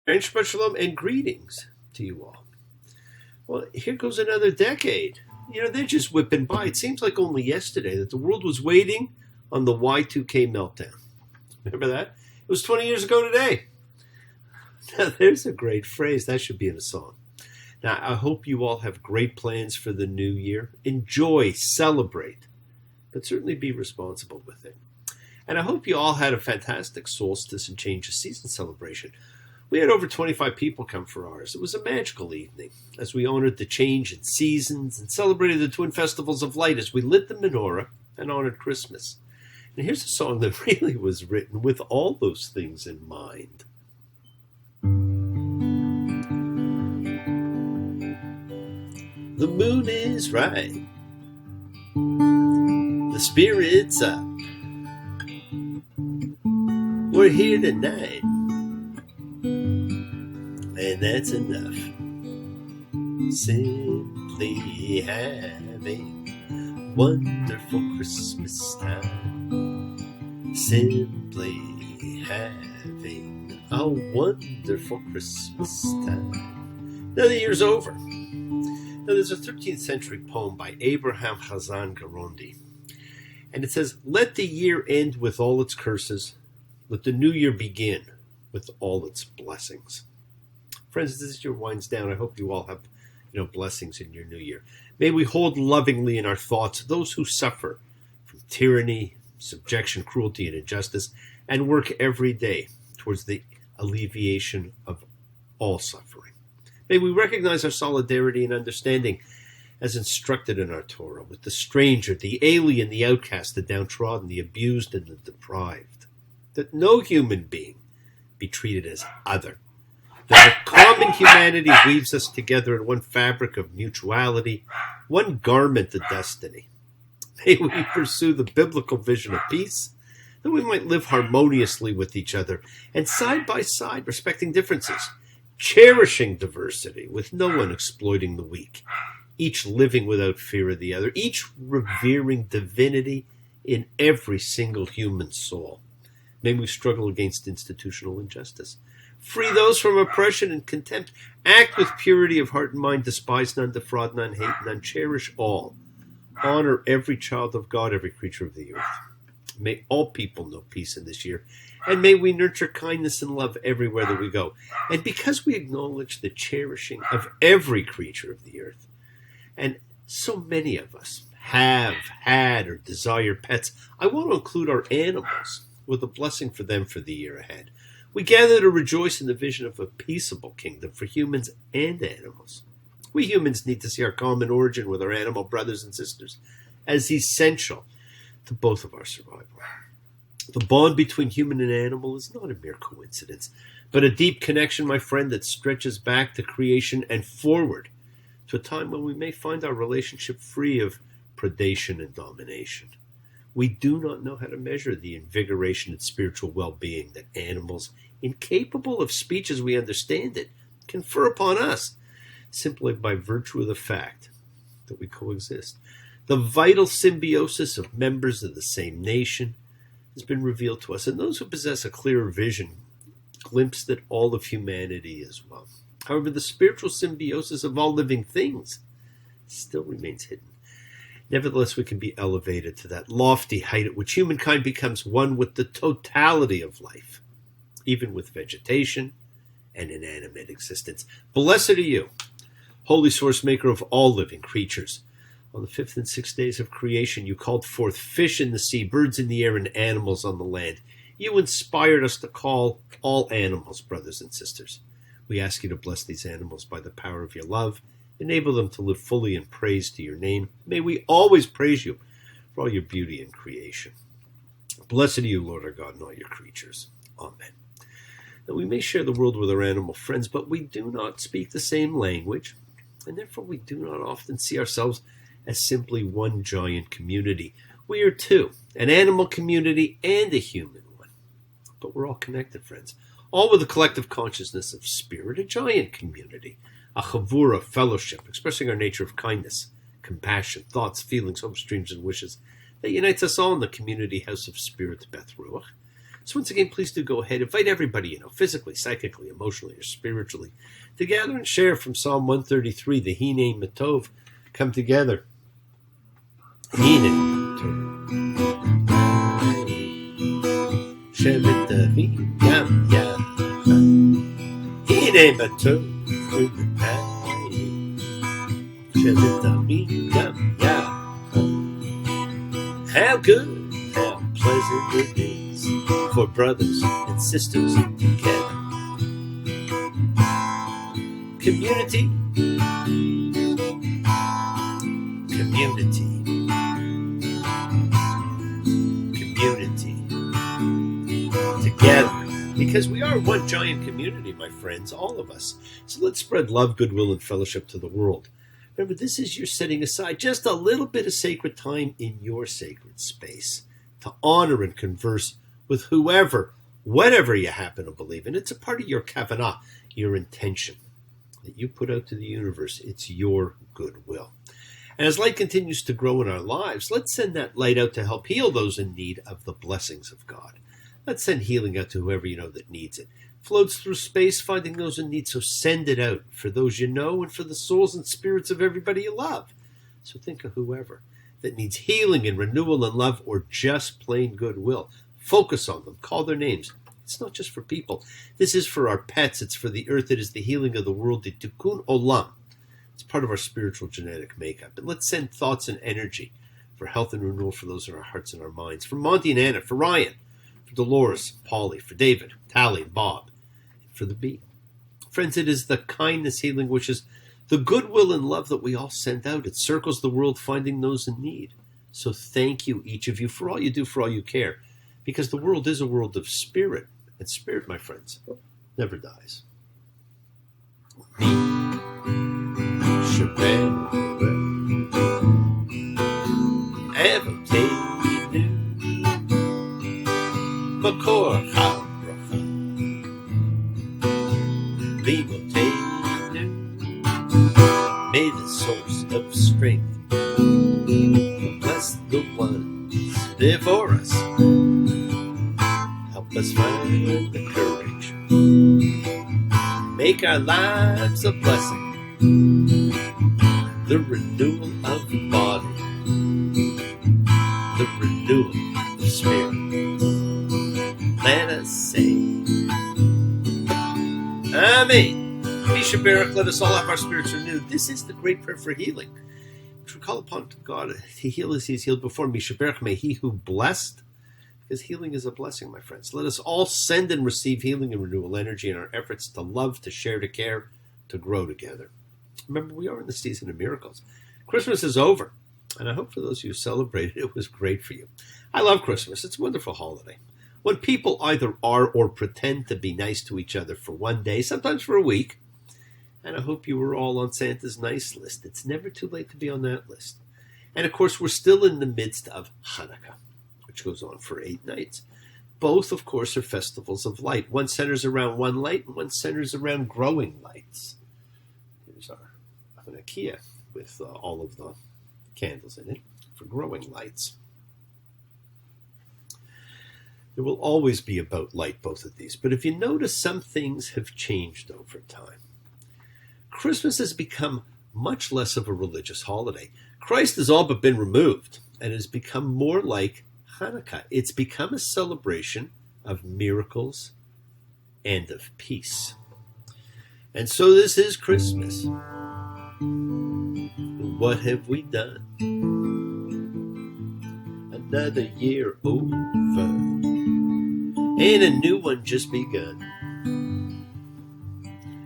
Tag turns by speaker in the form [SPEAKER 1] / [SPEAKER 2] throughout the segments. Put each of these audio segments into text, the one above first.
[SPEAKER 1] And Shabbat Shalom and greetings to you all. Well, here goes another decade. They're just whipping by. It seems like only yesterday that the world was waiting on the Y2K meltdown. Remember that? It was 20 years ago today. Now, there's a great phrase. That should be in a song. Now, I hope you all have great plans for the new year. Enjoy, celebrate, but certainly be responsible with it. And I hope you all had a fantastic solstice and change of season celebration. We had over 25 people come for ours. It was a magical evening as we honored the change in seasons and celebrated the twin festivals of light as we lit the menorah and honored Christmas. And here's a song that really was written with all those things in mind. The moon is right. The spirit's up. We're here tonight. And that's enough. Simply having wonderful Christmas time. Simply having a wonderful Christmas time. Now the year's over. Now there's a 13th century poem by Abraham Hazan Garondi. And it says, "Let the year end with all its curses. Let the new year begin with all its blessings." Friends, as this year winds down, I hope you all have, blessings in your new year. May we hold lovingly in our thoughts those who suffer from tyranny, subjection, cruelty, and injustice, and work every day towards the alleviation of all suffering. May we recognize our solidarity and understanding as instructed in our Torah with the stranger, the alien, the outcast, the downtrodden, the abused, and the deprived. That no human being be treated as other. That a common humanity weaves us together in one fabric of mutuality, one garment of destiny. May we pursue the biblical vision of peace, that we might live harmoniously with each other, and side by side, respecting differences, cherishing diversity, with no one exploiting the weak, each living without fear of the other, each revering divinity in every single human soul. May we struggle against institutional injustice. Free those from oppression and contempt. Act with purity of heart and mind. Despise none, defraud none, hate none. Cherish all. Honor every child of God, every creature of the earth. May all people know peace in this year. And may we nurture kindness and love everywhere that we go. And because we acknowledge the cherishing of every creature of the earth, and so many of us have, had, or desire pets, I want to include our animals with a blessing for them for the year ahead. We gather to rejoice in the vision of a peaceable kingdom for humans and animals. We humans need to see our common origin with our animal brothers and sisters as essential to both of our survival. The bond between human and animal is not a mere coincidence, but a deep connection, my friend, that stretches back to creation and forward to a time when we may find our relationship free of predation and domination. We do not know how to measure the invigoration and spiritual well-being that animals, incapable of speech as we understand it, confer upon us, simply by virtue of the fact that we coexist. The vital symbiosis of members of the same nation has been revealed to us, and those who possess a clearer vision glimpse that all of humanity as well. However, the spiritual symbiosis of all living things still remains hidden. Nevertheless, we can be elevated to that lofty height at which humankind becomes one with the totality of life, even with vegetation and inanimate existence. Blessed are you, holy source maker of all living creatures. On the 5th and 6th days of creation, you called forth fish in the sea, birds in the air, and animals on the land. You inspired us to call all animals brothers and sisters. We ask you to bless these animals by the power of your love. Enable them to live fully in praise to your name. May we always praise you for all your beauty in creation. Blessed are you, Lord our God, and all your creatures. Amen. Now, we may share the world with our animal friends, but we do not speak the same language, and therefore we do not often see ourselves as simply one giant community. We are two, an animal community and a human one. But we're all connected, friends, all with a collective consciousness of spirit, a giant community. A chavura, fellowship, expressing our nature of kindness, compassion, thoughts, feelings, hopes, dreams, and wishes that unites us all in the community house of spirit Beth Ruach. So once again, please do go ahead. Invite everybody, physically, psychically, emotionally, or spiritually, to gather and share from Psalm 133, the Hine Matov. Come together. Hine Matov. Shemitahim Yam Yam. Hine Matov. Shemitahim Yam Yam. How good, how pleasant it is for brothers and sisters together. Community, community, community, together. Because we are one giant community, my friends, all of us. So let's spread love, goodwill, and fellowship to the world. Remember, this is your setting aside just a little bit of sacred time in your sacred space to honor and converse with whoever, whatever you happen to believe in. It's a part of your kavanah, your intention that you put out to the universe. It's your goodwill. And as light continues to grow in our lives, let's send that light out to help heal those in need of the blessings of God. Let's send healing out to whoever you know that needs it. Floats through space, finding those in need, so send it out for those you know and for the souls and spirits of everybody you love. So think of whoever that needs healing and renewal and love, or just plain goodwill. Focus on them. Call their names. It's not just for people. This is for our pets. It's for the earth. It is the healing of the world. The tikkun olam. It's part of our spiritual genetic makeup. And let's send thoughts and energy for health and renewal for those in our hearts and our minds. For Monty and Anna, for Ryan, for Dolores, Polly, for David, Tally, and Bob, and for the bee. Friends, it is the kindness, healing wishes, the goodwill and love that we all send out. It circles the world, finding those in need. So thank you, each of you, for all you do, for all you care. Because the world is a world of spirit. And spirit, my friends, never dies. Me, Shabbat, Avotenu, Makor HaBracha, Limotenu. May the source of strength bless the ones before us. Help us find the courage. Make our lives a blessing. The renewal of the body. The renewal of spirit. Let us say, Amen. Misha Barak, let us all have our spirits renewed. This is the great prayer for healing, which we call upon God to heal as He has healed before. Misha Barak, may He who blessed, because healing is a blessing, my friends. Let us all send and receive healing and renewal energy in our efforts to love, to share, to care, to grow together. Remember, we are in the season of miracles. Christmas is over, and I hope for those of you who celebrated, it was great for you. I love Christmas. It's a wonderful holiday. When people either are or pretend to be nice to each other for one day, sometimes for a week, and I hope you were all on Santa's nice list. It's never too late to be on that list. And of course, we're still in the midst of Hanukkah, which goes on for 8 nights. Both, of course, are festivals of light. One centers around one light, and one centers around growing lights. Here's our Hanukkah with all of the candles in it for growing lights. There will always be about light, both of these. But if you notice, some things have changed over time. Christmas has become much less of a religious holiday. Christ has all but been removed and has become more like Hanukkah. It's become a celebration of miracles and of peace. And so this is Christmas. What have we done? Another year over, and a new one just begun.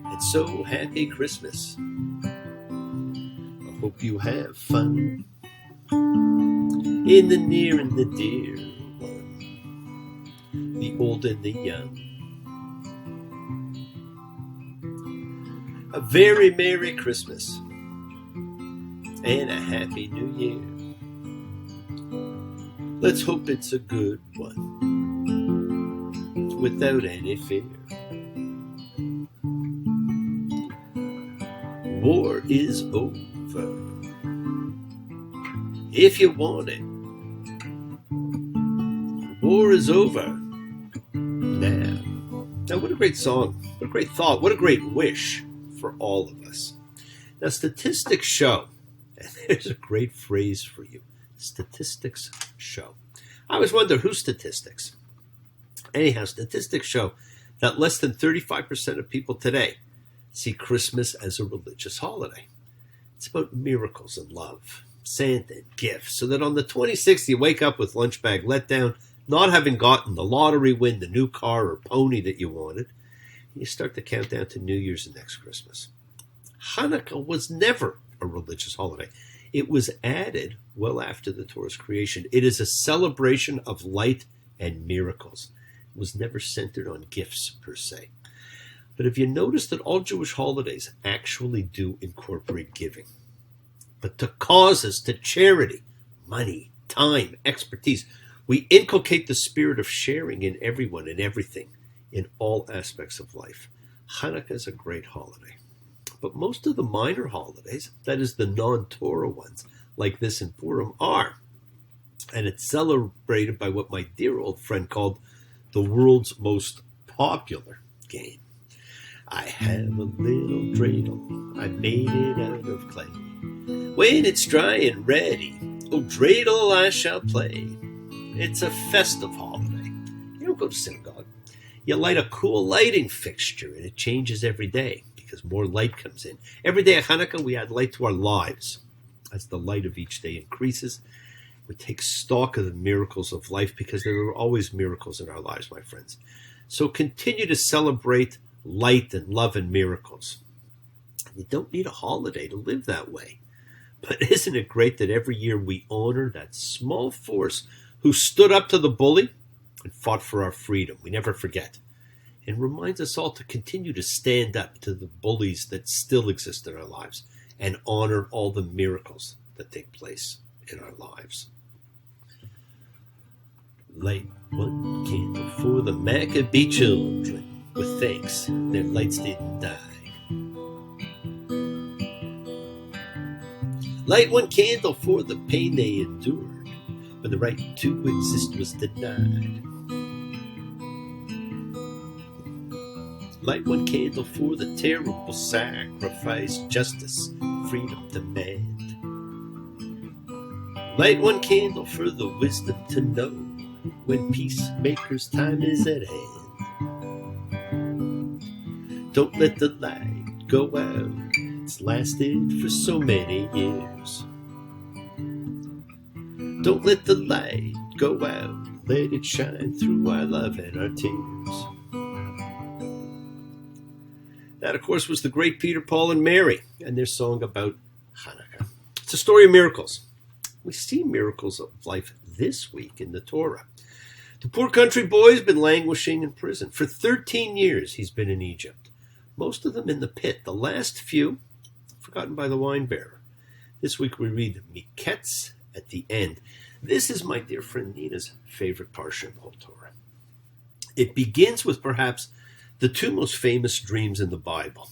[SPEAKER 1] And so happy Christmas. I hope you have fun in the near and the dear one, the old and the young. A very Merry Christmas and a Happy New Year. Let's hope it's a good one, without any fear. War is over, if you want it. War is over, a great song. What a great thought. What a great wish for all of us. Now, statistics show, and there's a great phrase for you, statistics show. I always wonder whose statistics. Anyhow, statistics show that less than 35% of people today see Christmas as a religious holiday. It's about miracles and love, Santa and gifts, so that on the 26th you wake up with lunch bag let down, not having gotten the lottery win, the new car or pony that you wanted, and you start to count down to New Year's and next Christmas. Hanukkah was never a religious holiday. It was added well after the Torah's creation. It is a celebration of light and miracles. It was never centered on gifts per se. But have you noticed that all Jewish holidays actually do incorporate giving? But to causes, to charity, money, time, expertise, we inculcate the spirit of sharing in everyone and everything, in all aspects of life. Hanukkah is a great holiday. But most of the minor holidays, that is the non-Torah ones, like this in Purim, are. And it's celebrated by what my dear old friend called the world's most popular game. I have a little dreidel, I made it out of clay. When it's dry and ready, oh dreidel I shall play. It's a festive holiday. You don't go to synagogue. You light a cool lighting fixture and it changes every day because more light comes in. Every day at Hanukkah we add light to our lives. As the light of each day increases, we take stock of the miracles of life because there are always miracles in our lives, my friends. So continue to celebrate light and love and miracles. You don't need a holiday to live that way. But isn't it great that every year we honor that small force who stood up to the bully and fought for our freedom? We never forget. And reminds us all to continue to stand up to the bullies that still exist in our lives and honor all the miracles that take place in our lives. Light one candle for the Maccabee children. With thanks, their lights didn't die. Light one candle for the pain they endured when the right to exist was denied. Light one candle for the terrible sacrifice justice, freedom demand. Light one candle for the wisdom to know when peacemakers' time is at hand. Don't let the light go out, it's lasted for so many years. Don't let the light go out, let it shine through our love and our tears. That, of course, was the great Peter, Paul, and Mary and their song about Hanukkah. It's a story of miracles. We see miracles of life this week in the Torah. The poor country boy has been languishing in prison. For 13 years he's been in Egypt. Most of them in the pit. The last few forgotten by the wine bearer. This week we read miketz at the end. This is my dear friend Nina's favorite parsha in the whole Torah. It begins with perhaps the two most famous dreams in the Bible.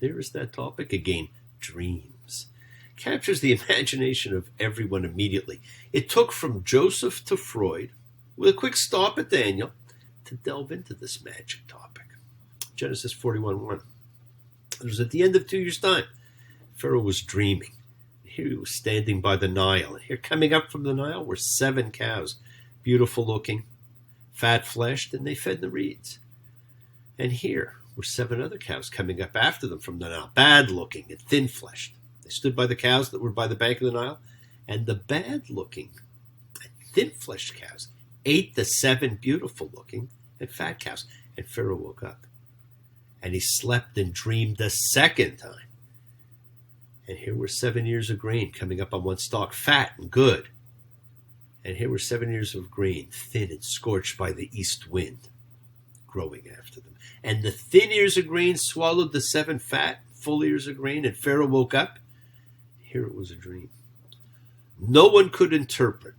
[SPEAKER 1] There is that topic again, dreams. Captures the imagination of everyone immediately. It took from Joseph to Freud, with a quick stop at Daniel, to delve into this magic topic. Genesis 41:1. It was at the end of 2 years' time. Pharaoh was dreaming. Here he was standing by the Nile. And here coming up from the Nile were 7 cows, beautiful looking, fat-fleshed, and they fed the reeds. And here were 7 other cows coming up after them from the Nile, bad-looking and thin-fleshed. They stood by the cows that were by the bank of the Nile, and the bad-looking and thin-fleshed cows ate the 7 beautiful-looking and fat cows. And Pharaoh woke up. And he slept and dreamed the second time. And here were 7 ears of grain coming up on one stalk, fat and good. And here were 7 ears of grain, thin and scorched by the east wind, growing after them. And the thin ears of grain swallowed the 7 fat, full ears of grain, and Pharaoh woke up. Here it was a dream. No one could interpret.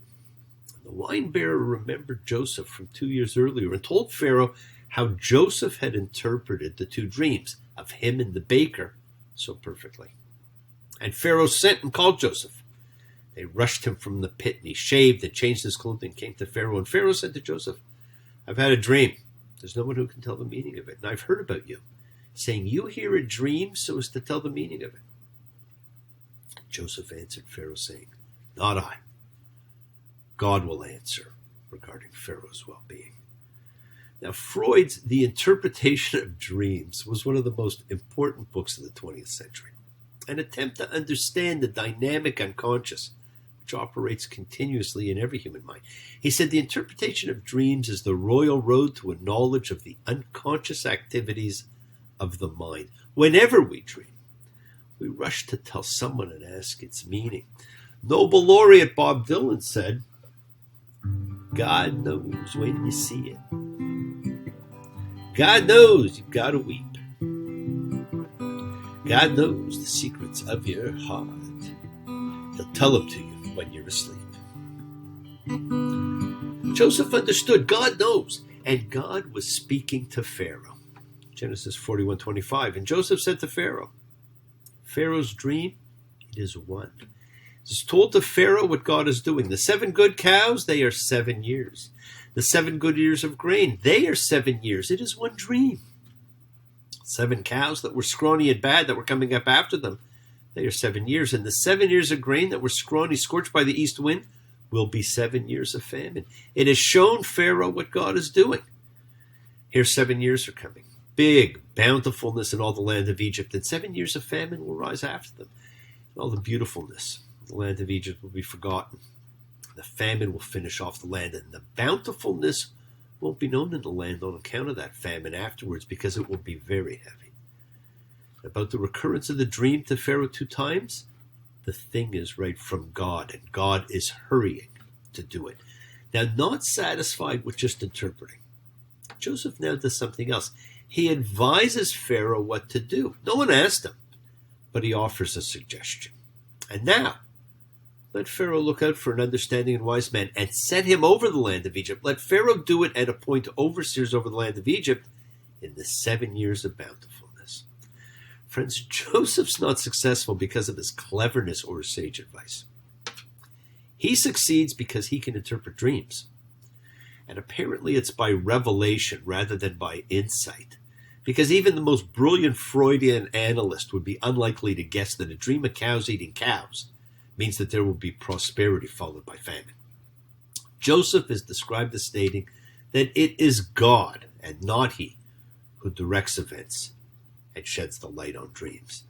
[SPEAKER 1] The wine bearer remembered Joseph from 2 years earlier and told Pharaoh how Joseph had interpreted the 2 dreams of him and the baker so perfectly. And Pharaoh sent and called Joseph. They rushed him from the pit, and he shaved and changed his clothing, came to Pharaoh. And Pharaoh said to Joseph, I've had a dream. There's no one who can tell the meaning of it. And I've heard about you, saying you hear a dream so as to tell the meaning of it. Joseph answered Pharaoh, saying, not I. God will answer regarding Pharaoh's well-being. Now, Freud's The Interpretation of Dreams was one of the most important books of the 20th century, an attempt to understand the dynamic unconscious, which operates continuously in every human mind. He said the interpretation of dreams is the royal road to a knowledge of the unconscious activities of the mind. Whenever we dream, we rush to tell someone and ask its meaning. Nobel laureate Bob Dylan said, God knows when you see it. God knows you've got to weep. God knows the secrets of your heart. He'll tell them to you when you're asleep. Joseph understood God knows, and God was speaking to Pharaoh. Genesis 41:25. And Joseph said to Pharaoh, Pharaoh's dream, it is one. It is told to Pharaoh what God is doing. The 7 good cows, they are 7 years. The 7 good ears of grain, they are 7 years. It is one dream. 7 cows that were scrawny and bad that were coming up after them, they are 7 years. And the 7 years of grain that were scrawny, scorched by the east wind, will be 7 years of famine. It has shown Pharaoh what God is doing. Here 7 years are coming. Big bountifulness in all the land of Egypt, and 7 years of famine will rise after them. And all the beautifulness of the land of Egypt will be forgotten. The famine will finish off the land, and the bountifulness won't be known in the land on account of that famine afterwards, because it will be very heavy. About the recurrence of the dream to Pharaoh 2 times, the thing is right from God, and God is hurrying to do it. Now, not satisfied with just interpreting, Joseph now does something else. He advises Pharaoh what to do. No one asked him, but he offers a suggestion. And now, let Pharaoh look out for an understanding and wise man and set him over the land of Egypt. Let Pharaoh do it and appoint overseers over the land of Egypt in the 7 years of bountifulness. Friends, Joseph's not successful because of his cleverness or his sage advice. He succeeds because he can interpret dreams. And apparently it's by revelation rather than by insight. Because even the most brilliant Freudian analyst would be unlikely to guess that a dream of cows eating cows means that there will be prosperity followed by famine. Joseph is described as stating that it is God and not he who directs events and sheds the light on dreams.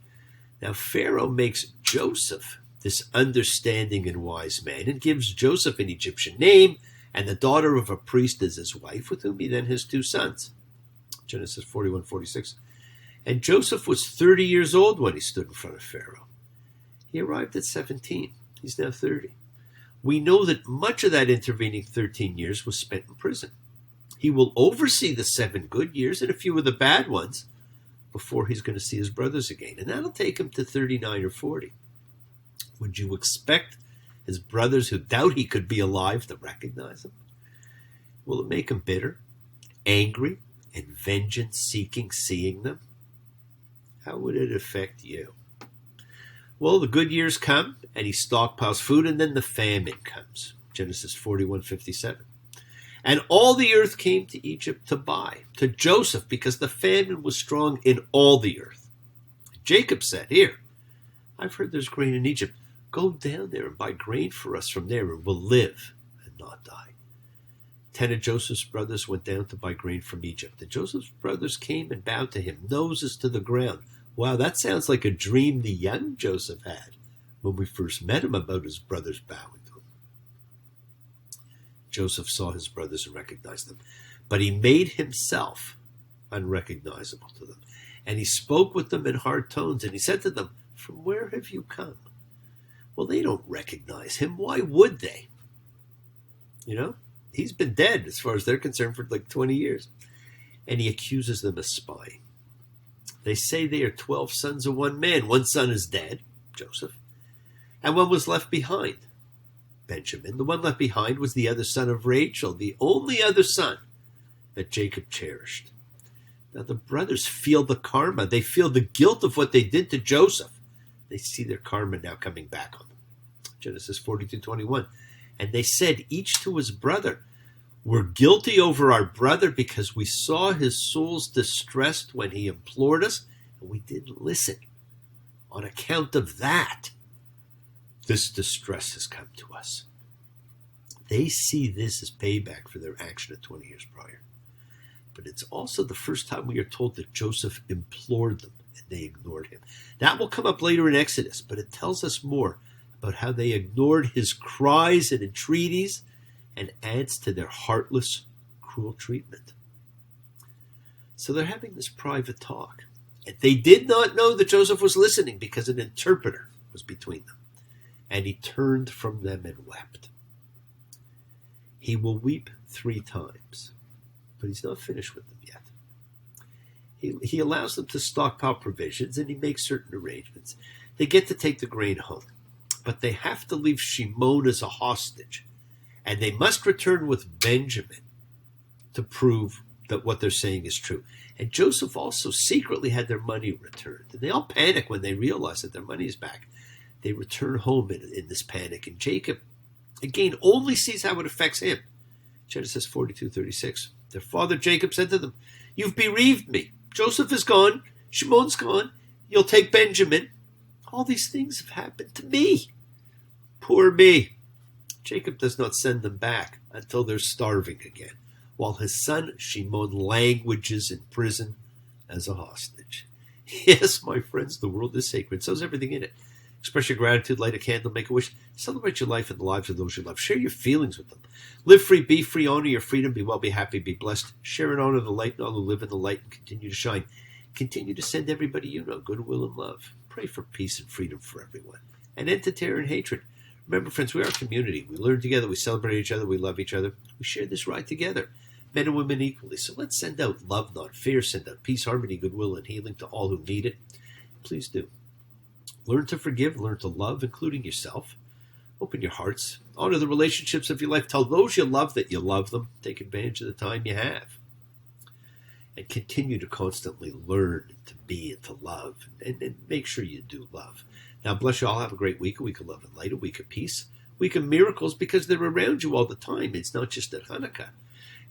[SPEAKER 1] Now Pharaoh makes Joseph this understanding and wise man and gives Joseph an Egyptian name, and the daughter of a priest is his wife, with whom he then has 2 sons. Genesis 41:46. And Joseph was 30 years old when he stood in front of Pharaoh. He arrived at 17. He's now 30. We know that much of that intervening 13 years was spent in prison. He will oversee the 7 good years and a few of the bad ones before he's going to see his brothers again. And that'll take him to 39 or 40. Would you expect his brothers who doubt he could be alive to recognize him? Will it make him bitter, angry, and vengeance-seeking seeing them? How would it affect you? Well, the good years come, and he stockpiles food, and then the famine comes. Genesis 41:57. And all the earth came to Egypt to buy, to Joseph, because the famine was strong in all the earth. Jacob said, here, I've heard there's grain in Egypt. Go down there and buy grain for us from there, and we'll live and not die. 10 of Joseph's brothers went down to buy grain from Egypt. And Joseph's brothers came and bowed to him, noses to the ground. Wow, that sounds like a dream the young Joseph had when we first met him about his brothers bowing to him. Joseph saw his brothers and recognized them, but he made himself unrecognizable to them. And he spoke with them in hard tones, and he said to them, from where have you come? Well, they don't recognize him. Why would they? You know? He's been dead, as far as they're concerned, for like 20 years. And he accuses them of spying. They say they are 12 sons of one man. One son is dead, Joseph, and one was left behind, Benjamin. The one left behind was the other son of Rachel, the only other son that Jacob cherished. Now the brothers feel the karma. They feel the guilt of what they did to Joseph. They see their karma now coming back on them. Genesis 42:21. And they said each to his brother, We're guilty over our brother because we saw his soul's distressed when he implored us, and we didn't listen. On account of that, this distress has come to us. They see this as payback for their action of 20 years prior. But it's also the first time we are told that Joseph implored them and they ignored him. That will come up later in Exodus, but it tells us more about how they ignored his cries and entreaties and adds to their heartless, cruel treatment. So they're having this private talk. And they did not know that Joseph was listening because an interpreter was between them. And he turned from them and wept. He will weep 3 times, but he's not finished with them yet. He allows them to stockpile provisions, and he makes certain arrangements. They get to take the grain home, but they have to leave Shimon as a hostage, and they must return with Benjamin to prove that what they're saying is true. And Joseph also secretly had their money returned, and they all panic when they realize that their money is back. They return home in this panic, and Jacob, again, only sees how it affects him. Genesis 42:36. Their father Jacob said to them, "You've bereaved me. Joseph is gone. Shimon's gone. You'll take Benjamin. All these things have happened to me. Poor me." Jacob does not send them back until they're starving again, while his son Shimon languishes in prison as a hostage. Yes, my friends, the world is sacred. So is everything in it. Express your gratitude, light a candle, make a wish, celebrate your life and the lives of those you love. Share your feelings with them. Live free, be free, honor your freedom, be well, be happy, be blessed. Share and honor the light and all who live in the light and continue to shine. Continue to send everybody you know goodwill and love. Pray for peace and freedom for everyone. And end to terror and hatred. Remember, friends, we are a community. We learn together, we celebrate each other, we love each other. We share this ride together, men and women equally. So let's send out love, not fear. Send out peace, harmony, goodwill, and healing to all who need it. Please do. Learn to forgive, learn to love, including yourself. Open your hearts. Honor the relationships of your life. Tell those you love that you love them. Take advantage of the time you have. And continue to constantly learn to be and to love. And make sure you do love. Now, bless you all. Have a great week. A week of love and light. A week of peace. A week of miracles because they're around you all the time. It's not just at Hanukkah.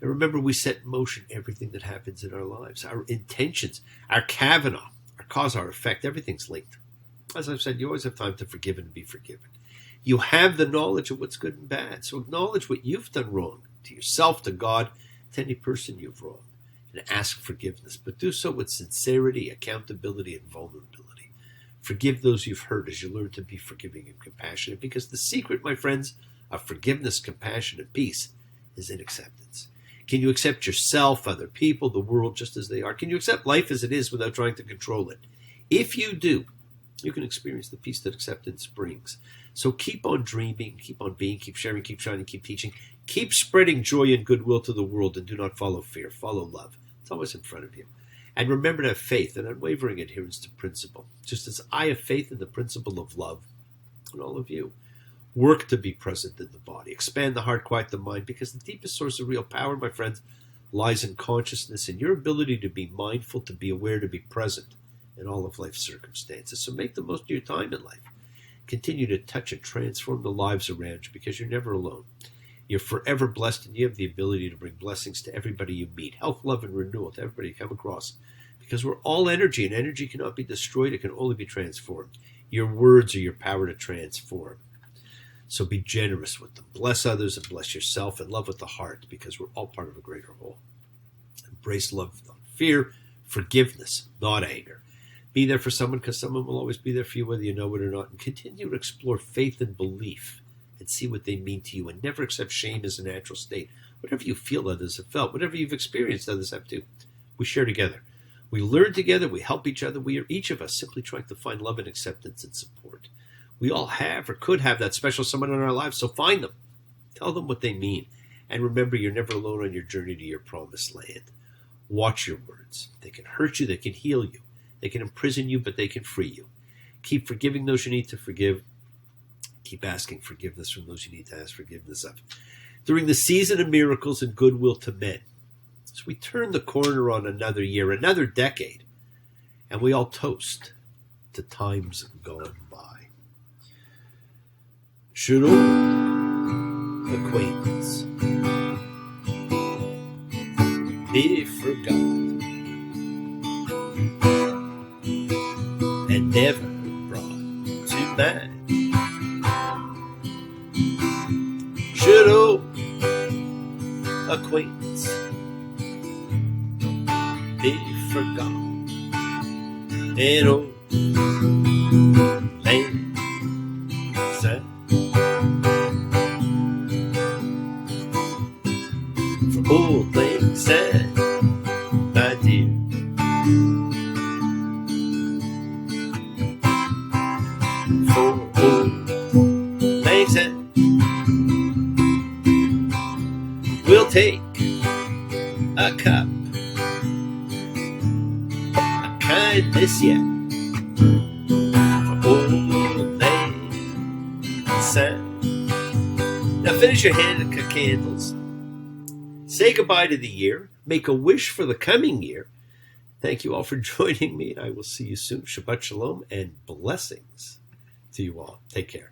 [SPEAKER 1] And remember, we set in motion everything that happens in our lives. Our intentions, our Kavana, our cause, our effect, everything's linked. As I've said, you always have time to forgive and be forgiven. You have the knowledge of what's good and bad. So acknowledge what you've done wrong to yourself, to God, to any person you've wronged, and ask forgiveness. But do so with sincerity, accountability, and vulnerability. Forgive those you've hurt as you learn to be forgiving and compassionate, because the secret, my friends, of forgiveness, compassion, and peace is in acceptance. Can you accept yourself, other people, the world just as they are? Can you accept life as it is without trying to control it? If you do, you can experience the peace that acceptance brings. So keep on dreaming, keep on being, keep sharing, keep shining, keep teaching. Keep spreading joy and goodwill to the world, and do not follow fear. Follow love. It's always in front of you. And remember to have faith and unwavering adherence to principle, just as I have faith in the principle of love in all of you. Work to be present in the body. Expand the heart, quiet the mind, because the deepest source of real power, my friends, lies in consciousness and your ability to be mindful, to be aware, to be present in all of life's circumstances. So make the most of your time in life. Continue to touch and transform the lives around you, because you're never alone. You're forever blessed, and you have the ability to bring blessings to everybody you meet. Health, love, and renewal to everybody you come across. Because we're all energy, and energy cannot be destroyed. It can only be transformed. Your words are your power to transform. So be generous with them. Bless others and bless yourself, and love with the heart, because we're all part of a greater whole. Embrace love, not fear, forgiveness, not anger. Be there for someone, because someone will always be there for you whether you know it or not. And continue to explore faith and belief and see what they mean to you. And never accept shame as a natural state. Whatever you feel others have felt, whatever you've experienced others have too. We share together. We learn together. We help each other. We are each of us simply trying to find love and acceptance and support. We all have or could have that special someone in our lives, so find them. Tell them what they mean. And remember, you're never alone on your journey to your promised land. Watch your words. They can hurt you. They can heal you. They can imprison you, but they can free you. Keep forgiving those you need to forgive. Keep asking forgiveness from those you need to ask forgiveness of. During the season of miracles and goodwill to men, as we turn the corner on another year, another decade, and we all toast to times gone by. Shalom, acquaintance. before God, and never brought to mind. Should owe acquaintance be forgot, and old lang syne. For old lang syne, my dear, for old lang syne, we'll take a cup of kindness yet, for old lang syne. Now finish your Hanukkah candles. Say goodbye to the year. Make a wish for the coming year. Thank you all for joining me. I will see you soon. Shabbat shalom and blessings to you all. Take care.